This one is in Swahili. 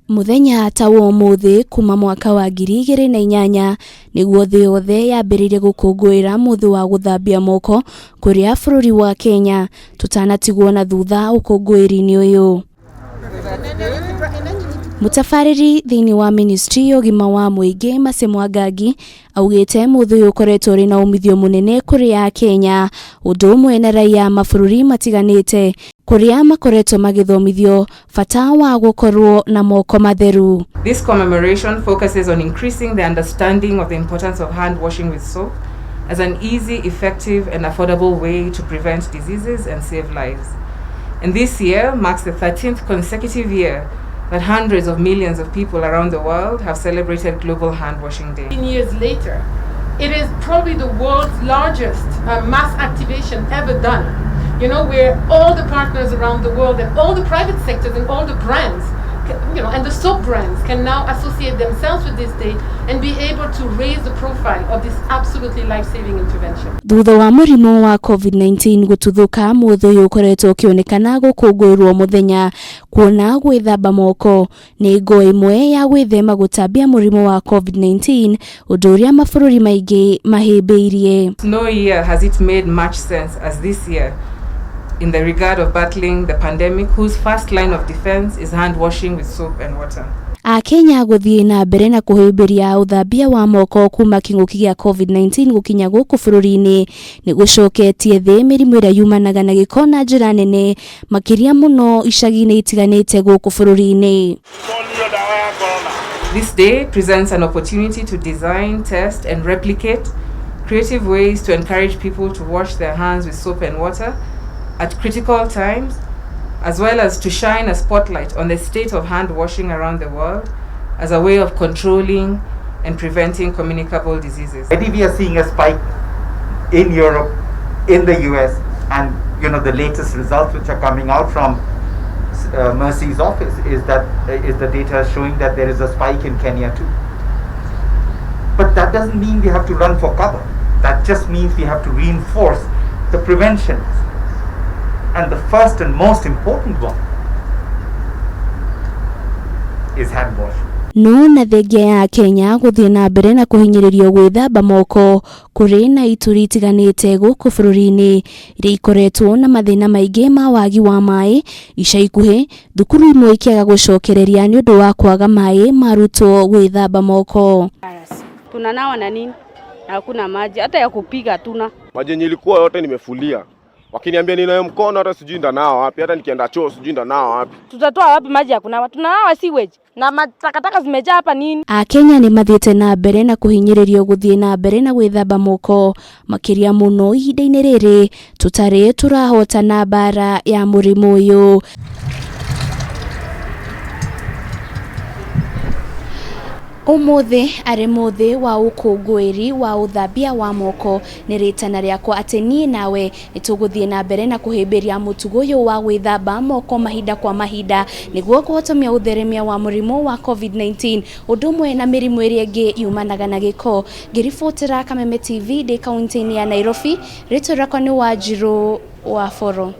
Muthenya ta wa umuthi kuma mwaka wa 2008 niguo thĩ yothe yambĩrĩirie gũkũngũĩra mũthĩ wa gũthambia moko kũrĩa bũrũri wa Kenya tutanatigwo na thutha ũkũngũĩri-inĩ ũyũ. Mutafariri thĩinĩ wa ministry ya ũgima wa mũingĩ Mercy Mwangangi augĩte mũthĩ ũyũ ũkoretwo ũrĩ na umithio mũnene kũrĩ Kenya ũndũ ũmwe na raia mabũrũri matiganĩte kuria makoretwo magithomithio bata wa gukorwo na moko matheru. This commemoration focuses on increasing the understanding of the importance of hand washing with soap as an easy, effective and affordable way to prevent diseases and save lives. And this year marks the 13th consecutive year that hundreds of millions of people around the world have celebrated Global Hand Washing Day. 10 years later, it is probably the world's largest mass activation ever done. You know, where all the partners around the world and all the private sectors and all the brands, and the soap brands can now associate themselves with this day and be able to raise the profile of this absolutely life-saving intervention. Thutha wa mũrimũ wa COVID-19 gũtuthũka mũthĩ ũyũ ũkoretwo ũkĩonekana gũkũngũĩrwo mũthenya kuona gwĩthamba moko nĩ ngo ĩmwe ya gwĩthema gũtambia mũrimũ wa COVID-19 ũndũ ũrĩa mabũrũri maingĩ mahĩmbĩirie. No year has it made much sense as this year in the regard of battling the pandemic, whose first line of defense is hand washing with soap and water. Kenya gũthiĩ na mbere na kũhĩmbĩria ũthambia wa moko kuma kĩng'ũki gĩa COVID-19 gũkinya gũkũ bũrũri-inĩ nĩ gũcoketie thĩ mĩrimũ ĩrĩa yumanaga na gĩko na njĩra nene makĩria mũno icagi-inĩ itiganĩte gũkũ bũrũri-inĩ. This day presents an opportunity to design, test and replicate creative ways to encourage people to wash their hands with soap and water at critical times, as well as to shine a spotlight on the state of hand washing around the world as a way of controlling and preventing communicable diseases. Already we are seeing a spike in Europe, in the US, and the latest results which are coming out from Mercy's office is the data showing that there is a spike in Kenya too. But that doesn't mean we have to run for cover. That just means we have to reinforce the preventions. And the first and most important one is hand washing. No na thengia ya Kenya gũthiĩ na mbere na kũhinyĩrĩrio gwĩthamba moko kũrĩ na ituri itiganĩte gũkũ bũrũri-inĩ iria ikoretwo na mathĩna maingĩ ma wagi wa maĩ ica ikuhĩ thukuru imwe ikĩaga gũcokereria nĩ ũndũ wa kwaga maĩ marutwo gwĩthamba moko. Tunanawa na nini? Hakuna maji hata ya kupiga tuna. Maji nilikuwa yote nimefulia. Wakiniambia ninayo mkono hata sijui ndanao wapi, hata nikienda choo sijui ndanao wapi. Tutatoa wapi maji ya kunawa? Tunanawa sewage na matakataka zimejaa hapa nini? Kenya nĩ mathiĩte na mbere na kũhinyĩrĩrio gũthiĩ na mbere na gwĩthamba moko makĩria mũno ihinda-inĩ rĩrĩ tũtarĩ tũrahotana bara ya mũrimũ ũyũ. Umuthi arĩ mũthĩ wa ũkũngũĩri wa ũthambia wa moko nĩ rĩtana rĩakwa atĩ niĩ nawe nĩtũgũthiĩ na mbere na kũhĩmbĩria mũtugo ũyũ wa gwĩthamba moko mahinda kwa mahinda nĩguo kũhotomia ũtheremia wa mũrimũ wa COVID-19 ũndũ ũmwe na mĩrimũ ĩrĩa ĩngĩ yumanaga na gĩko. Ngĩribotera Kameme TV ndĩ kaunti-inĩ ya Nairobi, rĩtwa rĩakwa nĩ Wanjirũ wa Foro.